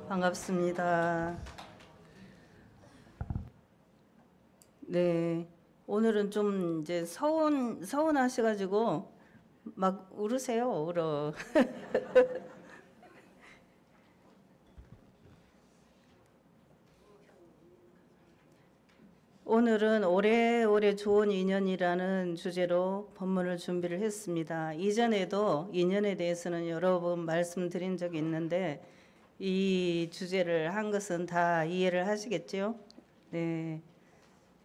반갑습니다. 네, 오늘은 좀 이제 서운하셔가지고 막 울으세요, 울어. 오늘은 오래오래 좋은 인연이라는 주제로 법문을 준비를 했습니다. 이전에도 인연에 대해서는 여러 번 말씀드린 적이 있는데 이 주제를 한 것은 다 이해를 하시겠죠? 네.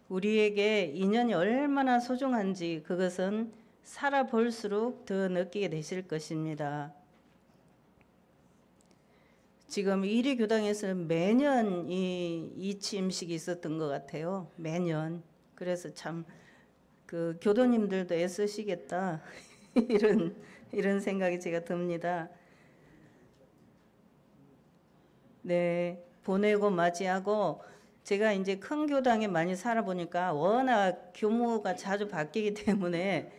우리에게 인연이 얼마나 소중한지 그것은 살아볼수록 더 느끼게 되실 것입니다. 지금 이리교당에서는 매년 이 이치임식이 있었던 것 같아요. 매년. 그래서 참 그 교도님들도 애쓰시겠다 이런 생각이 제가 듭니다. 네, 보내고 맞이하고 제가 이제 큰 교당에 많이 살아보니까 워낙 교무가 자주 바뀌기 때문에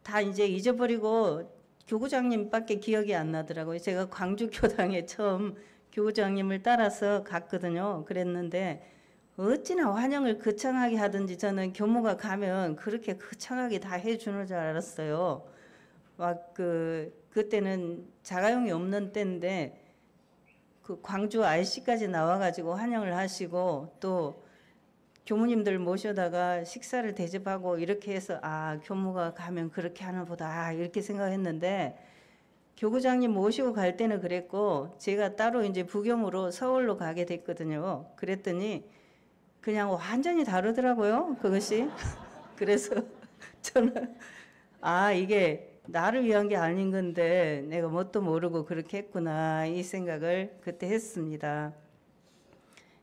다 이제 잊어버리고 교구장님밖에 기억이 안 나더라고요. 제가 광주 교당에 처음 교구장님을 따라서 갔거든요. 그랬는데 어찌나 환영을 거창하게 하든지 저는 교무가 가면 그렇게 거창하게 다 해주는 줄 알았어요. 막 그때는 자가용이 없는 때인데 그 광주 RC까지 나와가지고 환영을 하시고 또 교무님들 모셔다가 식사를 대접하고 이렇게 해서 아 교무가 가면 그렇게 하나 보다 이렇게 생각했는데 교구장님 모시고 갈 때는 그랬고 제가 따로 이제 부겸으로 서울로 가게 됐거든요. 그랬더니 그냥 완전히 다르더라고요. 그것이. 그래서 저는 아 이게 나를 위한 게 아닌 건데 내가 뭣도 모르고 그렇게 했구나 이 생각을 그때 했습니다.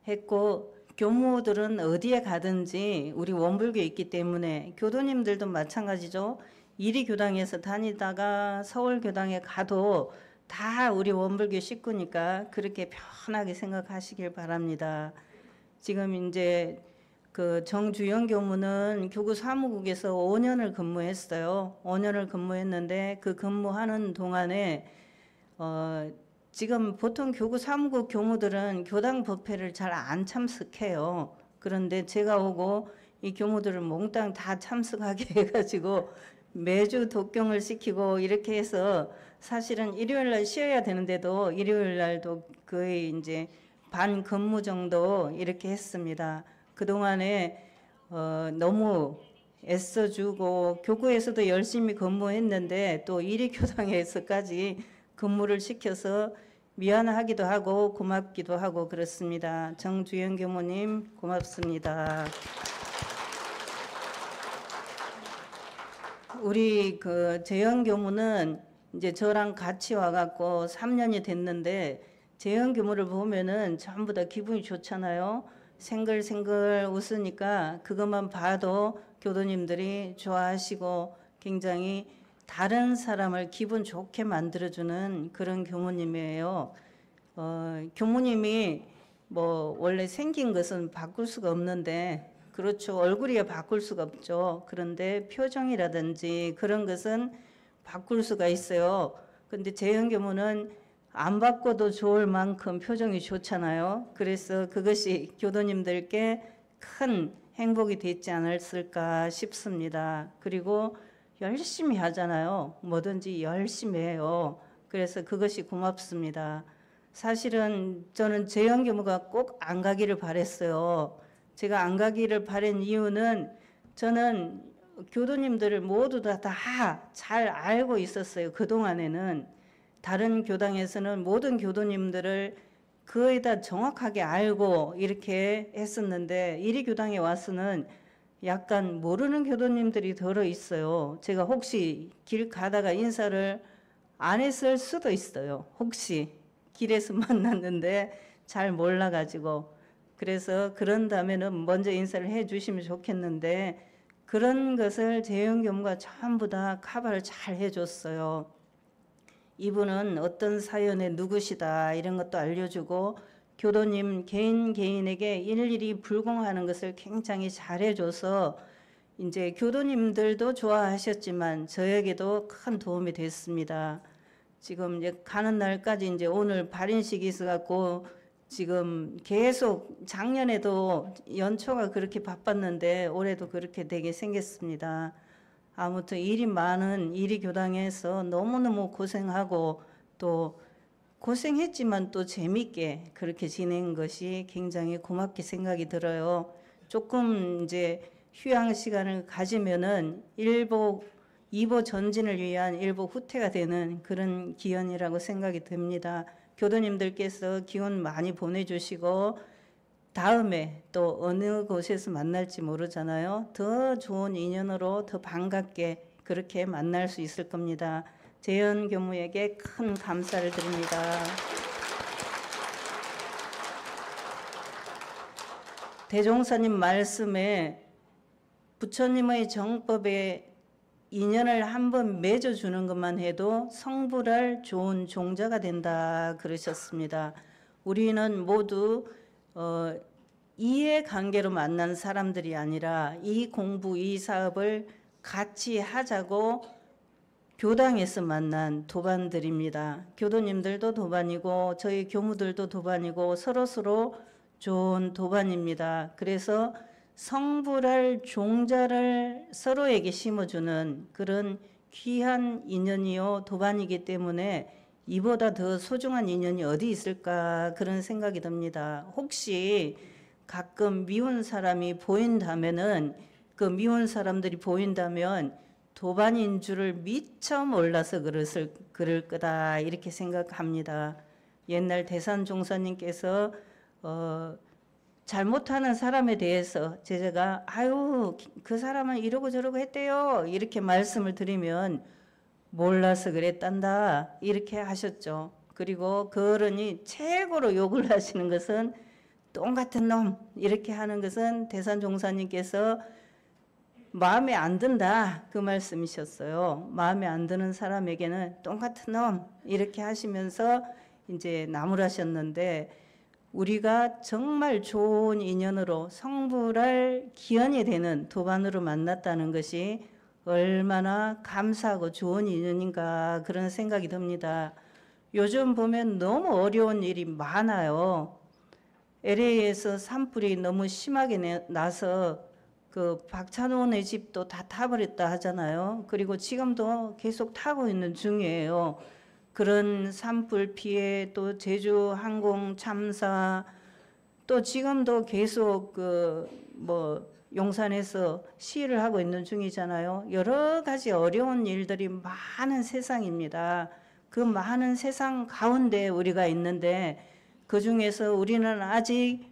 했고 교무들은 어디에 가든지 우리 원불교에 있기 때문에 교도님들도 마찬가지죠. 이리교당에서 다니다가 서울교당에 가도 다 우리 원불교 식구니까 그렇게 편하게 생각하시길 바랍니다. 지금 이제 그 정주영 교무는 교구 사무국에서 5년을 근무했어요. 5년을 근무했는데 그 근무하는 동안에 지금 보통 교구 사무국 교무들은 교당 법회를 잘 안 참석해요. 그런데 제가 오고 이 교무들을 몽땅 다 참석하게 해가지고 매주 독경을 시키고 이렇게 해서 사실은 일요일 날 쉬어야 되는데도 일요일 날도 거의 이제 반 근무 정도 이렇게 했습니다. 그동안에 너무 애써주고 교구에서도 열심히 근무했는데 또 이리교당에서까지 근무를 시켜서 미안하기도 하고 고맙기도 하고 그렇습니다. 정주영 교무님 고맙습니다. 우리 그 재영 교무는 이제 저랑 같이 와갖고 3년이 됐는데 재영 교무를 보면은 전부 다 기분이 좋잖아요. 생글생글 웃으니까 그것만 봐도 교도님들이 좋아하시고 굉장히 다른 사람을 기분 좋게 만들어주는 그런 교무님이에요. 교무님이 뭐 원래 생긴 것은 바꿀 수가 없는데 그렇죠. 얼굴이야 바꿀 수가 없죠. 그런데 표정이라든지 그런 것은 바꿀 수가 있어요. 근데 재영 교무는 안 바꿔도 좋을 만큼 표정이 좋잖아요. 그래서 그것이 교도님들께 큰 행복이 됐지 않았을까 싶습니다. 그리고 열심히 하잖아요. 뭐든지 열심히 해요. 그래서 그것이 고맙습니다. 사실은 저는 재영 교무가 꼭 안 가기를 바랬어요. 제가 안 가기를 바란 이유는 저는 교도님들을 모두 다 잘 알고 있었어요. 그동안에는. 다른 교당에서는 모든 교도님들을 거의 다 정확하게 알고 이렇게 했었는데 이리교당에 와서는 약간 모르는 교도님들이 들어 있어요. 제가 혹시 길 가다가 인사를 안 했을 수도 있어요. 혹시 길에서 만났는데 잘 몰라가지고. 그래서 그런다면은 먼저 인사를 해 주시면 좋겠는데 그런 것을 재영 교무가 전부 다 커버를 잘 해줬어요. 이분은 어떤 사연의 누구시다 이런 것도 알려주고 교도님 개인에게 일일이 불공하는 것을 굉장히 잘해줘서 이제 교도님들도 좋아하셨지만 저에게도 큰 도움이 됐습니다. 지금 이제 가는 날까지 이제 오늘 발인식이 있어갖고 지금 계속 작년에도 연초가 그렇게 바빴는데 올해도 그렇게 되게 생겼습니다. 아무튼 일이 많은 이리 교당에서 너무너무 고생하고 또 고생했지만 또 재밌게 그렇게 지낸 것이 굉장히 고맙게 생각이 들어요. 조금 이제 휴양 시간을 가지면은 일복, 이보 전진을 위한 일보 후퇴가 되는 그런 기원이라고 생각이 듭니다. 교도님들께서 기운 많이 보내주시고 다음에 또 어느 곳에서 만날지 모르잖아요. 더 좋은 인연으로 더 반갑게 그렇게 만날 수 있을 겁니다. 재현 교무에게 큰 감사를 드립니다. 대종사님 말씀에 부처님의 정법에 인연을 한번 맺어주는 것만 해도 성불할 좋은 종자가 된다 그러셨습니다. 우리는 모두 이해관계로 만난 사람들이 아니라 이 공부, 이 사업을 같이 하자고 교당에서 만난 도반들입니다. 교도님들도 도반이고 저희 교무들도 도반이고 서로서로 좋은 도반입니다. 그래서 성불할 종자를 서로에게 심어주는 그런 귀한 인연이요 도반이기 때문에 이보다 더 소중한 인연이 어디 있을까 그런 생각이 듭니다. 혹시 가끔 미운 사람이 보인다면은 그 미운 사람들이 보인다면 도반인 줄을 미처 몰라서 그럴 거다 이렇게 생각합니다. 옛날 대산종사님께서 잘못하는 사람에 대해서 제자가 아유 그 사람은 이러고 저러고 했대요 이렇게 말씀을 드리면 몰라서 그랬단다 이렇게 하셨죠. 그리고 그 어른이 최고로 욕을 하시는 것은 똥 같은 놈 이렇게 하는 것은 대산종사님께서 마음에 안 든다 그 말씀이셨어요. 마음에 안 드는 사람에게는 똥 같은 놈 이렇게 하시면서 이제 나무라셨는데 우리가 정말 좋은 인연으로 성불할 기원이 되는 도반으로 만났다는 것이 얼마나 감사하고 좋은 인연인가 그런 생각이 듭니다. 요즘 보면 너무 어려운 일이 많아요. LA에서 산불이 너무 심하게 나서 그 박찬호네 집도 다 타버렸다 하잖아요. 그리고 지금도 계속 타고 있는 중이에요. 그런 산불 피해 또 제주 항공 참사 또 지금도 계속 용산에서 시위를 하고 있는 중이잖아요. 여러 가지 어려운 일들이 많은 세상입니다. 그 많은 세상 가운데 우리가 있는데 그 중에서 우리는 아직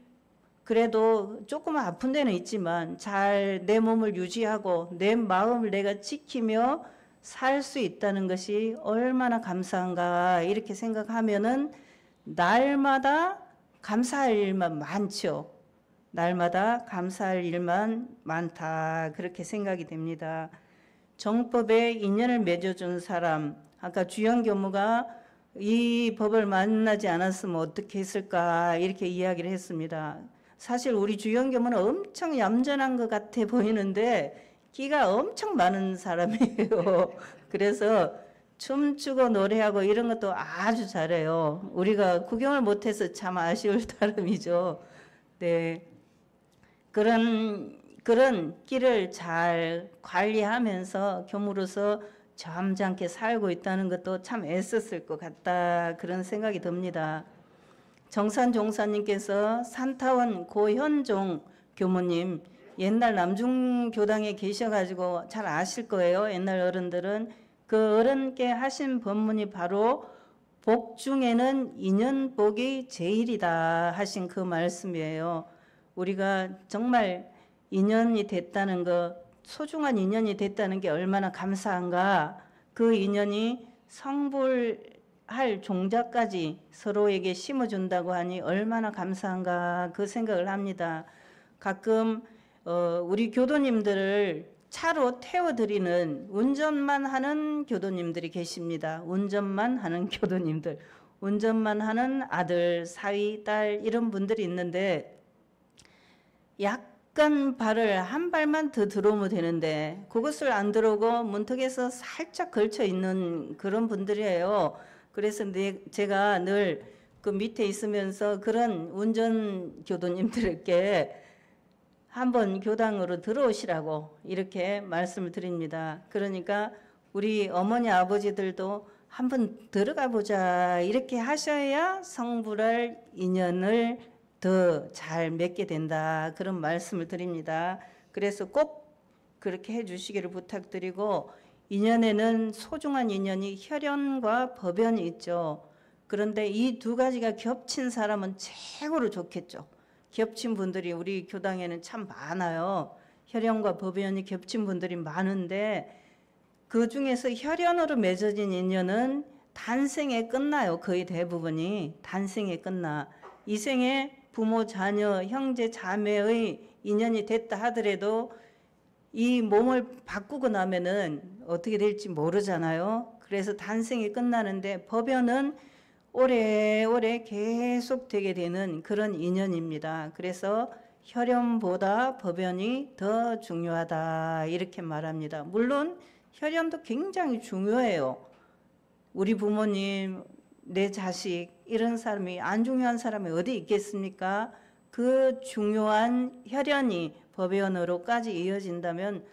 그래도 조금 아픈 데는 있지만 잘 내 몸을 유지하고 내 마음을 내가 지키며 살 수 있다는 것이 얼마나 감사한가 이렇게 생각하면은 날마다 감사할 일만 많죠. 날마다 감사할 일만 많다 그렇게 생각이 됩니다. 정법에 인연을 맺어준 사람 아까 주영 교무가 이 법을 만나지 않았으면 어떻게 했을까 이렇게 이야기를 했습니다. 사실 우리 주영 교무는 엄청 얌전한 것 같아 보이는데 끼가 엄청 많은 사람이에요. 그래서 춤추고 노래하고 이런 것도 아주 잘해요. 우리가 구경을 못해서 참 아쉬울 따름이죠. 네, 그런 끼를 잘 관리하면서 교무로서 점잖게 살고 있다는 것도 참 애썼을 것 같다 그런 생각이 듭니다. 정산 종사님께서 산타원 고현종 교무님 옛날 남중교당에 계셔가지고 잘 아실 거예요. 옛날 어른들은 그 어른께 하신 법문이 바로 복 중에는 인연복이 제일이다 하신 그 말씀이에요. 우리가 정말 인연이 됐다는 것, 소중한 인연이 됐다는 게 얼마나 감사한가. 그 인연이 성불할 종자까지 서로에게 심어준다고 하니 얼마나 감사한가 그 생각을 합니다. 가끔 우리 교도님들을 차로 태워드리는 운전만 하는 교도님들이 계십니다. 운전만 하는 교도님들, 운전만 하는 아들, 사위, 딸 이런 분들이 있는데 약간 발을 한 발만 더 들어오면 되는데 그것을 안 들어오고 문턱에서 살짝 걸쳐 있는 그런 분들이에요. 그래서 제가 늘 그 밑에 있으면서 그런 운전 교도님들에게 한번 교당으로 들어오시라고 이렇게 말씀을 드립니다. 그러니까 우리 어머니 아버지들도 한번 들어가 보자 이렇게 하셔야 성불할 인연을 더 잘 맺게 된다, 그런 말씀을 드립니다. 그래서 꼭 그렇게 해주시기를 부탁드리고, 인연에는 소중한 인연이 혈연과 법연이 있죠. 그런데 이 두 가지가 겹친 사람은 최고로 좋겠죠. 겹친 분들이 우리 교당에는 참 많아요. 혈연과 법연이 겹친 분들이 많은데 그 중에서 혈연으로 맺어진 인연은 단생에 끝나요. 거의 대부분이 단생에 끝나. 이 생에 부모, 자녀, 형제, 자매의 인연이 됐다 하더라도 이 몸을 바꾸고 나면은 어떻게 될지 모르잖아요. 그래서 단생이 끝나는데 법연은 오래오래 계속 되게 되는 그런 인연입니다. 그래서 혈연보다 법연이 더 중요하다 이렇게 말합니다. 물론 혈연도 굉장히 중요해요. 우리 부모님, 내 자식, 이런 사람이 안 중요한 사람이 어디 있겠습니까? 그 중요한 혈연이 법연으로까지 이어진다면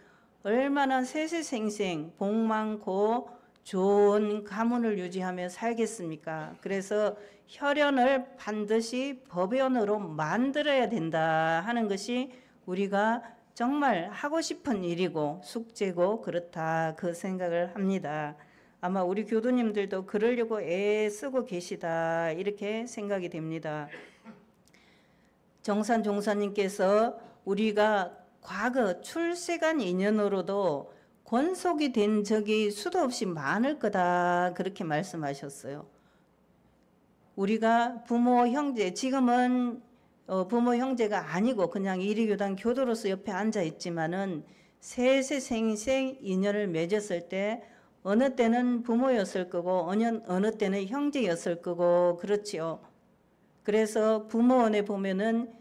얼마나 세세생생 복 많고 좋은 가문을 유지하며 살겠습니까? 그래서 혈연을 반드시 법연으로 만들어야 된다 하는 것이 우리가 정말 하고 싶은 일이고 숙제고 그렇다, 그 생각을 합니다. 아마 우리 교도님들도 그러려고 애쓰고 계시다 이렇게 생각이 됩니다. 정산 종사님께서 우리가 과거 출세간 인연으로도 권속이 된 적이 수도 없이 많을 거다 그렇게 말씀하셨어요. 우리가 부모 형제, 지금은 부모 형제가 아니고 그냥 이리교단 교도로서 옆에 앉아 있지만은 세세생생 인연을 맺었을 때 어느 때는 부모였을 거고 어느 때는 형제였을 거고 그렇지요. 그래서 부모원에 보면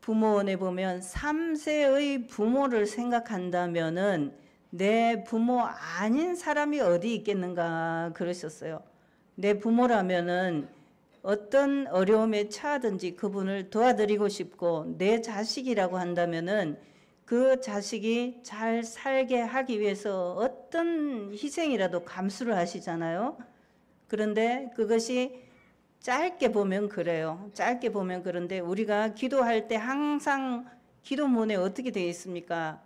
3세의 부모를 생각한다면은 내 부모 아닌 사람이 어디 있겠는가 그러셨어요. 내 부모라면은 어떤 어려움에 처하든지 그분을 도와드리고 싶고, 내 자식이라고 한다면은 그 자식이 잘 살게 하기 위해서 어떤 희생이라도 감수를 하시잖아요. 그런데 그것이 짧게 보면 그래요. 짧게 보면 그런데 우리가 기도할 때 항상 기도문에 어떻게 되어 있습니까?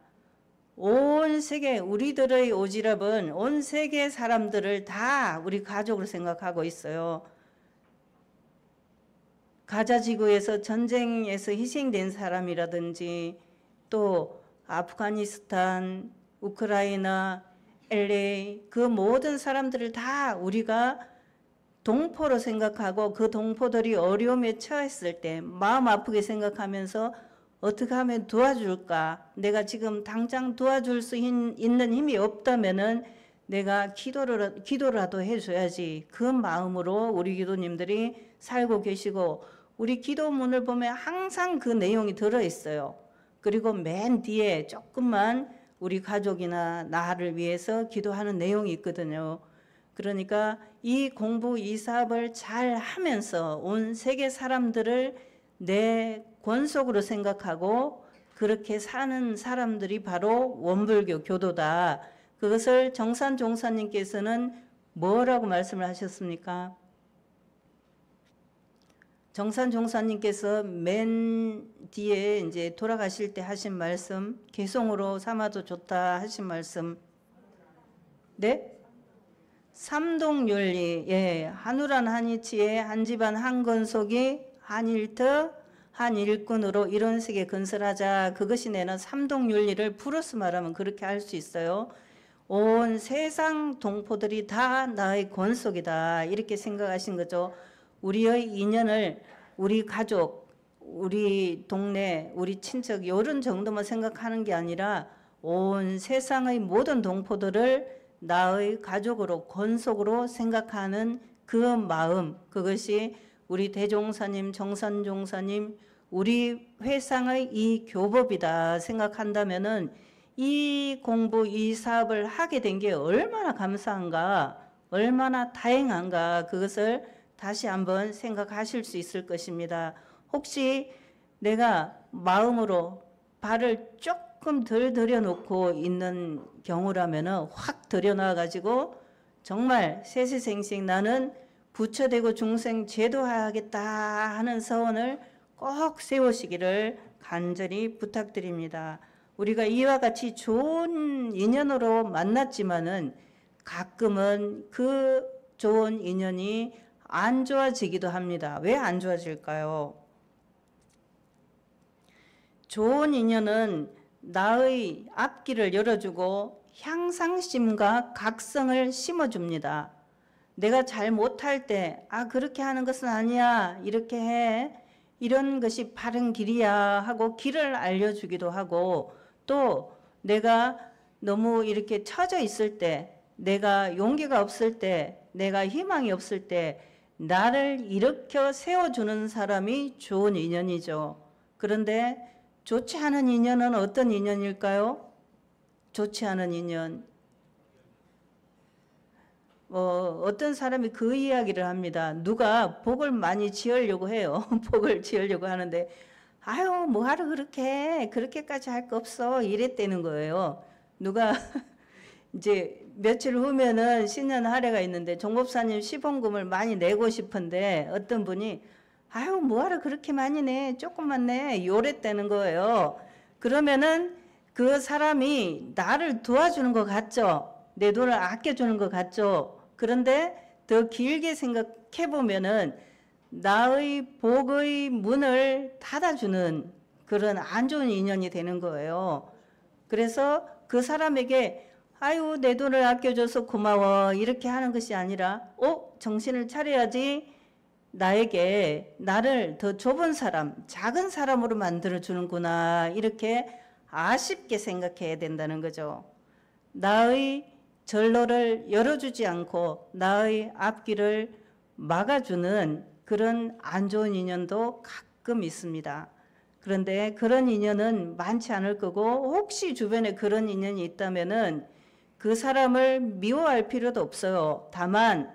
온 세계, 우리들의 오지랖은 온 세계 사람들을 다 우리 가족으로 생각하고 있어요. 가자지구에서 전쟁에서 희생된 사람이라든지 또 아프가니스탄, 우크라이나, LA 그 모든 사람들을 다 우리가 동포로 생각하고 그 동포들이 어려움에 처했을 때 마음 아프게 생각하면서 어떻게 하면 도와줄까? 내가 지금 당장 도와줄 수 있는 힘이 없다면은 내가 기도라도 해줘야지. 그 마음으로 우리 기도님들이 살고 계시고, 우리 기도문을 보면 항상 그 내용이 들어있어요. 그리고 맨 뒤에 조금만 우리 가족이나 나를 위해서 기도하는 내용이 있거든요. 그러니까 이 공부, 이 사업을 잘 하면서 온 세계 사람들을 내 권속으로 생각하고 그렇게 사는 사람들이 바로 원불교 교도다. 그것을 정산 종사님께서는 뭐라고 말씀을 하셨습니까? 정산 종사님께서 맨 뒤에 이제 돌아가실 때 하신 말씀, 개송으로 삼아도 좋다 하신 말씀. 네? 삼동윤리, 예, 한우란 한이치에 한집안 한건속이 한일터 한일꾼으로 이런 식의 건설하자. 그것이 내는 삼동윤리를 플러스 말하면 그렇게 할 수 있어요. 온 세상 동포들이 다 나의 권속이다 이렇게 생각하신 거죠. 우리의 인연을 우리 가족, 우리 동네, 우리 친척 이런 정도만 생각하는 게 아니라 온 세상의 모든 동포들을 나의 가족으로 권속으로 생각하는 그 마음, 그것이 우리 대종사님, 정산종사님, 우리 회상의 이 교법이다 생각한다면은 이 공부, 이 사업을 하게 된 게 얼마나 감사한가, 얼마나 다행한가, 그것을 다시 한번 생각하실 수 있을 것입니다. 혹시 내가 마음으로 발을 조금 덜 들여놓고 있는 경우라면 확 들여놔가지고 정말 세세생생 나는 부처되고 중생 제도하겠다 하는 서원을 꼭 세우시기를 간절히 부탁드립니다. 우리가 이와 같이 좋은 인연으로 만났지만은 가끔은 그 좋은 인연이 안 좋아지기도 합니다. 왜 안 좋아질까요? 좋은 인연은 나의 앞길을 열어주고 향상심과 각성을 심어줍니다. 내가 잘 못할 때, 그렇게 하는 것은 아니야, 이렇게 해, 이런 것이 바른 길이야 하고 길을 알려주기도 하고, 또 내가 너무 이렇게 처져 있을 때, 내가 용기가 없을 때, 내가 희망이 없을 때 나를 일으켜 세워주는 사람이 좋은 인연이죠. 그런데 좋지 않은 인연은 어떤 인연일까요? 좋지 않은 인연. 어떤 사람이 그 이야기를 합니다. 누가 복을 많이 지으려고 해요. 복을 지으려고 하는데 아유 뭐하러 그렇게까지 할 거 없어 이랬다는 거예요. 누가 이제 며칠 후면은 신년 할애가 있는데 종법사님 시봉금을 많이 내고 싶은데 어떤 분이 아유 뭐하러 그렇게 많이 내 조금만 내 요랬다는 거예요. 그러면은 그 사람이 나를 도와주는 것 같죠. 내 돈을 아껴주는 것 같죠. 그런데 더 길게 생각해 보면은 나의 복의 문을 닫아주는 그런 안 좋은 인연이 되는 거예요. 그래서 그 사람에게 아유 내 돈을 아껴줘서 고마워 이렇게 하는 것이 아니라 정신을 차려야지, 나에게 나를 더 좁은 사람, 작은 사람으로 만들어주는구나 이렇게 아쉽게 생각해야 된다는 거죠. 나의 전로를 열어주지 않고 나의 앞길을 막아주는 그런 안 좋은 인연도 가끔 있습니다. 그런데 그런 인연은 많지 않을 거고, 혹시 주변에 그런 인연이 있다면은 그 사람을 미워할 필요도 없어요. 다만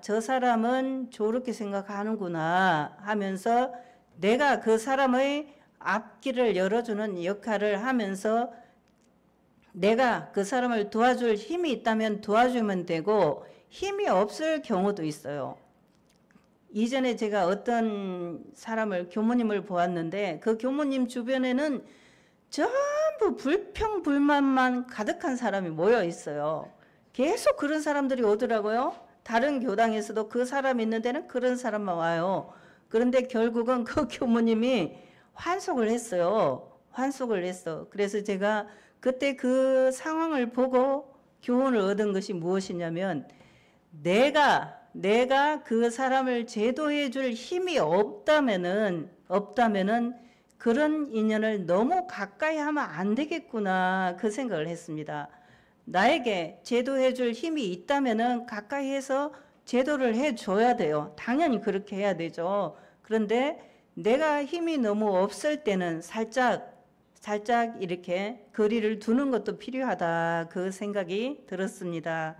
저 사람은 저렇게 생각하는구나 하면서 내가 그 사람의 앞길을 열어주는 역할을 하면서 내가 그 사람을 도와줄 힘이 있다면 도와주면 되고, 힘이 없을 경우도 있어요. 이전에 제가 어떤 사람을, 교무님을 보았는데 그 교무님 주변에는 전부 불평불만만 가득한 사람이 모여 있어요. 계속 그런 사람들이 오더라고요. 다른 교당에서도 그 사람이 있는 데는 그런 사람만 와요. 그런데 결국은 그 교무님이 환속을 했어요. 환속을 했어. 그래서 제가 그때 그 상황을 보고 교훈을 얻은 것이 무엇이냐면, 내가 그 사람을 제도해 줄 힘이 없다면은 그런 인연을 너무 가까이 하면 안 되겠구나 그 생각을 했습니다. 나에게 제도해 줄 힘이 있다면은 가까이 해서 제도를 해 줘야 돼요. 당연히 그렇게 해야 되죠. 그런데 내가 힘이 너무 없을 때는 살짝 이렇게 거리를 두는 것도 필요하다 그 생각이 들었습니다.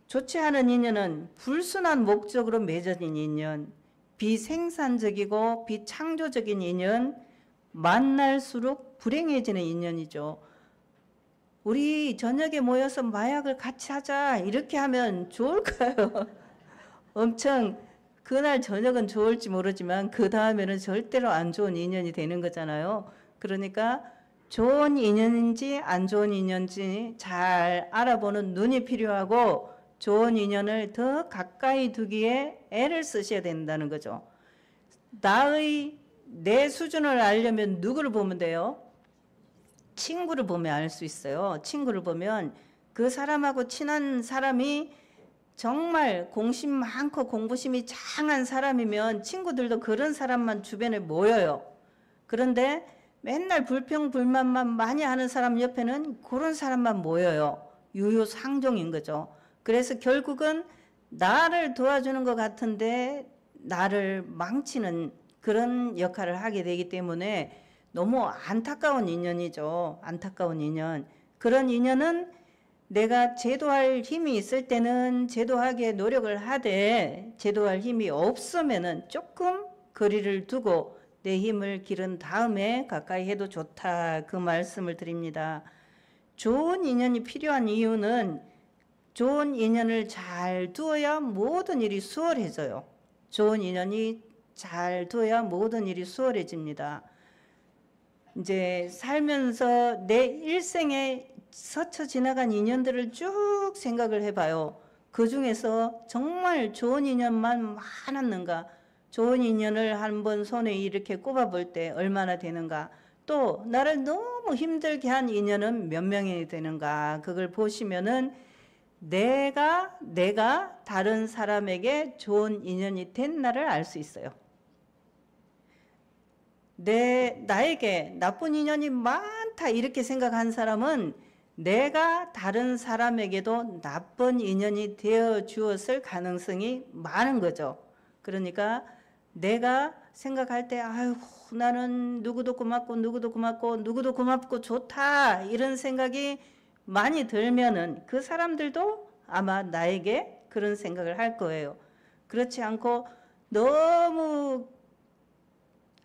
좋지 않은 인연은 불순한 목적으로 맺어진 인연, 비생산적이고 비창조적인 인연, 만날수록 불행해지는 인연이죠. 우리 저녁에 모여서 마약을 같이 하자 이렇게 하면 좋을까요? 엄청 그날 저녁은 좋을지 모르지만 그 다음에는 절대로 안 좋은 인연이 되는 거잖아요. 그러니까 좋은 인연인지 안 좋은 인연인지 잘 알아보는 눈이 필요하고, 좋은 인연을 더 가까이 두기에 애를 쓰셔야 된다는 거죠. 내 수준을 알려면 누구를 보면 돼요? 친구를 보면 알 수 있어요. 친구를 보면 그 사람하고 친한 사람이 정말 공심 많고 공부심이 장한 사람이면 친구들도 그런 사람만 주변에 모여요. 그런데 맨날 불평불만만 많이 하는 사람 옆에는 그런 사람만 모여요. 유유상종인 거죠. 그래서 결국은 나를 도와주는 것 같은데 나를 망치는 그런 역할을 하게 되기 때문에 너무 안타까운 인연이죠. 안타까운 인연. 그런 인연은 내가 제도할 힘이 있을 때는 제도하게 노력을 하되 제도할 힘이 없으면은 조금 거리를 두고 내 힘을 기른 다음에 가까이 해도 좋다, 그 말씀을 드립니다. 좋은 인연이 필요한 이유는 좋은 인연을 잘 두어야 모든 일이 수월해져요. 좋은 인연이 잘 두어야 모든 일이 수월해집니다. 이제 살면서 내 일생에 스쳐 지나간 인연들을 쭉 생각을 해봐요. 그 중에서 정말 좋은 인연만 많았는가? 좋은 인연을 한번 손에 이렇게 꼽아볼 때 얼마나 되는가? 또 나를 너무 힘들게 한 인연은 몇 명이 되는가? 그걸 보시면은 내가 다른 사람에게 좋은 인연이 된 나를 알 수 있어요. 나에게 나쁜 인연이 많다 이렇게 생각한 사람은 내가 다른 사람에게도 나쁜 인연이 되어 주었을 가능성이 많은 거죠. 그러니까 내가 생각할 때 아유 나는 누구도 고맙고 누구도 고맙고 누구도 고맙고 좋다 이런 생각이 많이 들면은 그 사람들도 아마 나에게 그런 생각을 할 거예요. 그렇지 않고 너무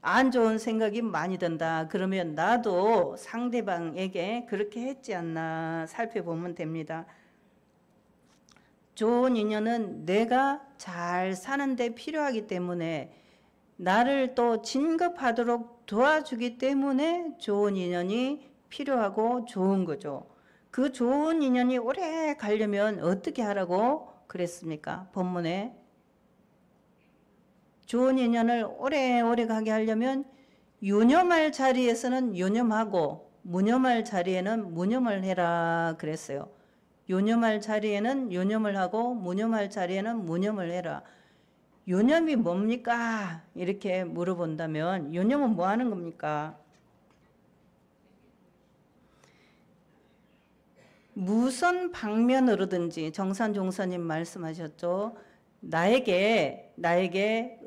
안 좋은 생각이 많이 든다. 그러면 나도 상대방에게 그렇게 했지 않나 살펴보면 됩니다. 좋은 인연은 내가 잘 사는데 필요하기 때문에 나를 또 진급하도록 도와주기 때문에 좋은 인연이 필요하고 좋은 거죠. 그 좋은 인연이 오래 가려면 어떻게 하라고 그랬습니까? 본문에. 좋은 인연을 오래오래 가게 하려면 유념할 자리에서는 유념하고 무념할 자리에는 무념을 해라 그랬어요. 유념할 자리에는 유념을 하고 무념할 자리에는 무념을 해라. 유념이 뭡니까? 이렇게 물어본다면 유념은 뭐 하는 겁니까? 무선 방면으로든지 정산 종사님 말씀하셨죠. 나에게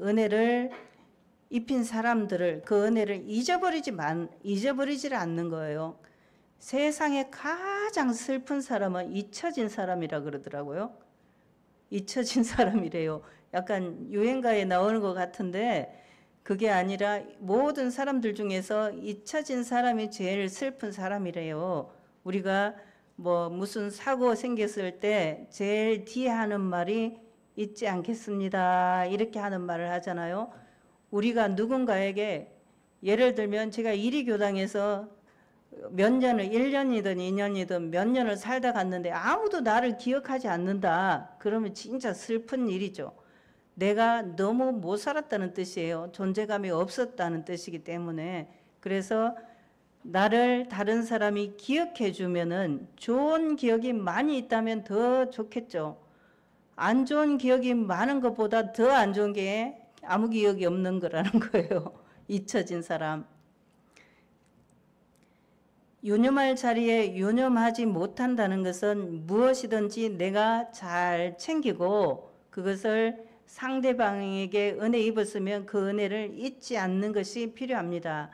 은혜를 입힌 사람들을 그 은혜를 잊어버리지 않는 거예요. 세상에 가장 슬픈 사람은 잊혀진 사람이라 그러더라고요. 잊혀진 사람이래요. 약간 유행가에 나오는 것 같은데 그게 아니라 모든 사람들 중에서 잊혀진 사람이 제일 슬픈 사람이래요. 우리가 뭐 무슨 사고 생겼을 때 제일 뒤에 하는 말이 잊지 않겠습니다. 이렇게 하는 말을 하잖아요. 우리가 누군가에게 예를 들면 제가 이리교당에서 몇 년을 1년이든 2년이든 몇 년을 살다 갔는데 아무도 나를 기억하지 않는다. 그러면 진짜 슬픈 일이죠. 내가 너무 못 살았다는 뜻이에요. 존재감이 없었다는 뜻이기 때문에. 그래서 나를 다른 사람이 기억해 주면은 좋은 기억이 많이 있다면 더 좋겠죠. 안 좋은 기억이 많은 것보다 더 안 좋은 게 아무 기억이 없는 거라는 거예요. 잊혀진 사람. 유념할 자리에 유념하지 못한다는 것은 무엇이든지 내가 잘 챙기고 그것을 상대방에게 은혜 입었으면 그 은혜를 잊지 않는 것이 필요합니다.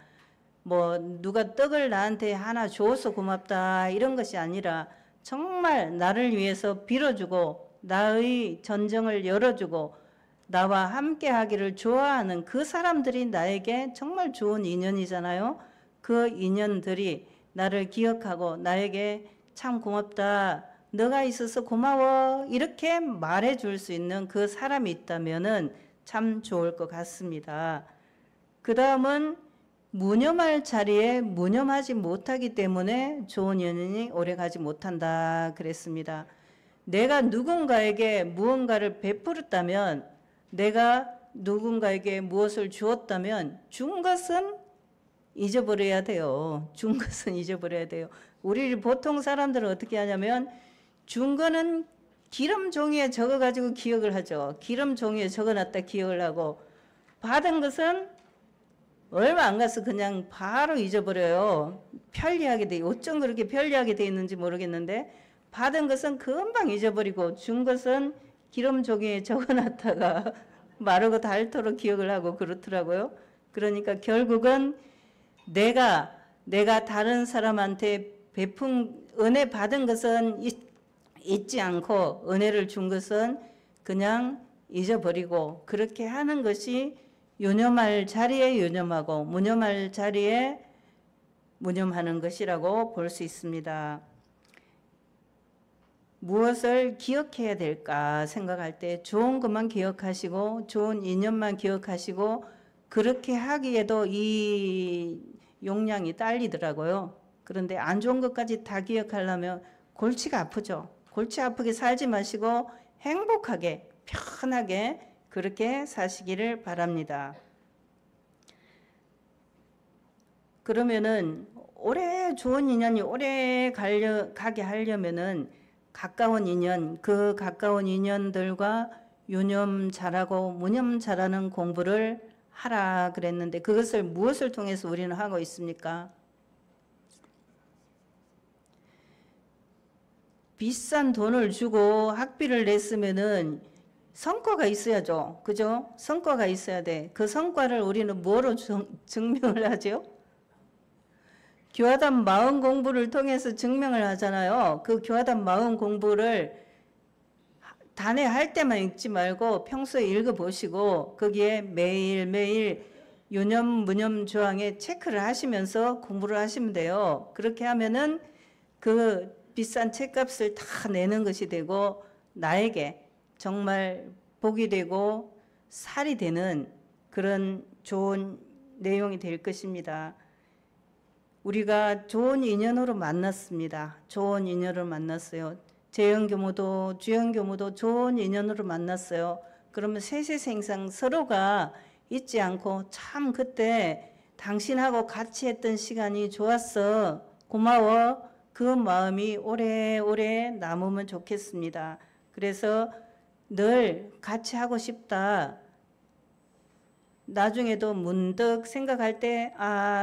뭐 누가 떡을 나한테 하나 줘서 고맙다 이런 것이 아니라 정말 나를 위해서 빌어주고 나의 전정을 열어주고 나와 함께 하기를 좋아하는 그 사람들이 나에게 정말 좋은 인연이잖아요. 그 인연들이 나를 기억하고 나에게 참 고맙다, 너가 있어서 고마워 이렇게 말해 줄 수 있는 그 사람이 있다면은 참 좋을 것 같습니다. 그 다음은 무념할 자리에 무념하지 못하기 때문에 좋은 인연이 오래가지 못한다 그랬습니다. 내가 누군가에게 무언가를 베풀었다면, 내가 누군가에게 무엇을 주었다면 준 것은 잊어버려야 돼요. 준 것은 잊어버려야 돼요. 우리 보통 사람들은 어떻게 하냐면 준 거는 기름 종이에 적어가지고 기억을 하죠. 기름 종이에 적어놨다 기억을 하고, 받은 것은 얼마 안 가서 그냥 바로 잊어버려요. 편리하게 돼. 어쩜 그렇게 편리하게 돼 있는지 모르겠는데 받은 것은 금방 잊어버리고 준 것은 기름 종이에 적어놨다가 마르고 닳도록 기억을 하고 그렇더라고요. 그러니까 결국은 내가 다른 사람한테 베푼 은혜 받은 것은 잊지 않고 은혜를 준 것은 그냥 잊어버리고 그렇게 하는 것이 유념할 자리에 유념하고 무념할 자리에 무념하는 것이라고 볼 수 있습니다. 무엇을 기억해야 될까 생각할 때 좋은 것만 기억하시고 좋은 인연만 기억하시고 그렇게 하기에도 이 용량이 딸리더라고요. 그런데 안 좋은 것까지 다 기억하려면 골치가 아프죠. 골치 아프게 살지 마시고 행복하게 편하게 그렇게 사시기를 바랍니다. 그러면은 오래 좋은 인연이 오래 가게 하려면은 가까운 인연, 그 가까운 인연들과 유념 잘하고 무념 잘하는 공부를 하라 그랬는데 그것을 무엇을 통해서 우리는 하고 있습니까? 비싼 돈을 주고 학비를 냈으면은 성과가 있어야죠. 그죠? 성과가 있어야 돼. 그 성과를 우리는 뭐로 증명을 하죠? 교화단 마음 공부를 통해서 증명을 하잖아요. 그 교화단 마음 공부를 단에 할 때만 읽지 말고 평소에 읽어보시고 거기에 매일매일 유념, 무념 조항에 체크를 하시면서 공부를 하시면 돼요. 그렇게 하면은 그 비싼 책값을 다 내는 것이 되고 나에게 정말 복이 되고 살이 되는 그런 좋은 내용이 될 것입니다. 우리가 좋은 인연으로 만났습니다. 좋은 인연으로 만났어요. 재연교무도 주연교무도 좋은 인연으로 만났어요. 그러면 세세생상 서로가 잊지 않고 참 그때 당신하고 같이 했던 시간이 좋았어. 고마워. 그 마음이 오래오래 남으면 좋겠습니다. 그래서 늘 같이 하고 싶다. 나중에도 문득 생각할 때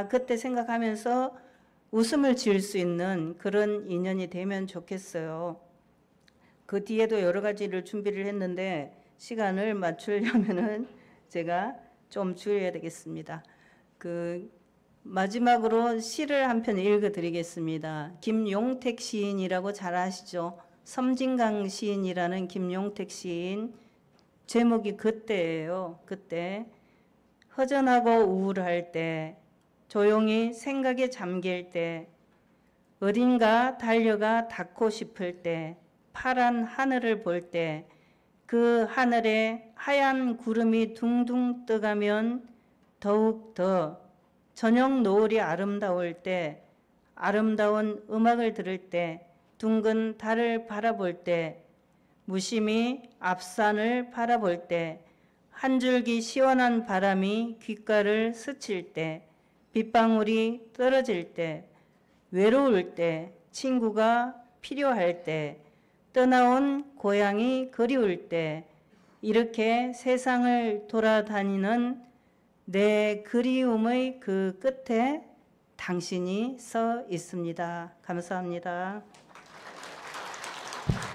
그때 생각하면서 웃음을 지을 수 있는 그런 인연이 되면 좋겠어요. 그 뒤에도 여러 가지를 준비를 했는데 시간을 맞추려면은 제가 좀 줄여야 되겠습니다. 마지막으로 시를 한 편 읽어드리겠습니다. 김용택 시인이라고 잘 아시죠? 섬진강 시인이라는 김용택 시인. 제목이 그때예요. 그때. 허전하고 우울할 때, 조용히 생각에 잠길 때, 어딘가 달려가 닿고 싶을 때, 파란 하늘을 볼 때, 그 하늘에 하얀 구름이 둥둥 떠가면 더욱 더 저녁 노을이 아름다울 때, 아름다운 음악을 들을 때, 둥근 달을 바라볼 때, 무심히 앞산을 바라볼 때, 한 줄기 시원한 바람이 귓가를 스칠 때, 빗방울이 떨어질 때, 외로울 때, 친구가 필요할 때, 떠나온 고향이 그리울 때, 이렇게 세상을 돌아다니는 내 그리움의 그 끝에 당신이 서 있습니다. 감사합니다.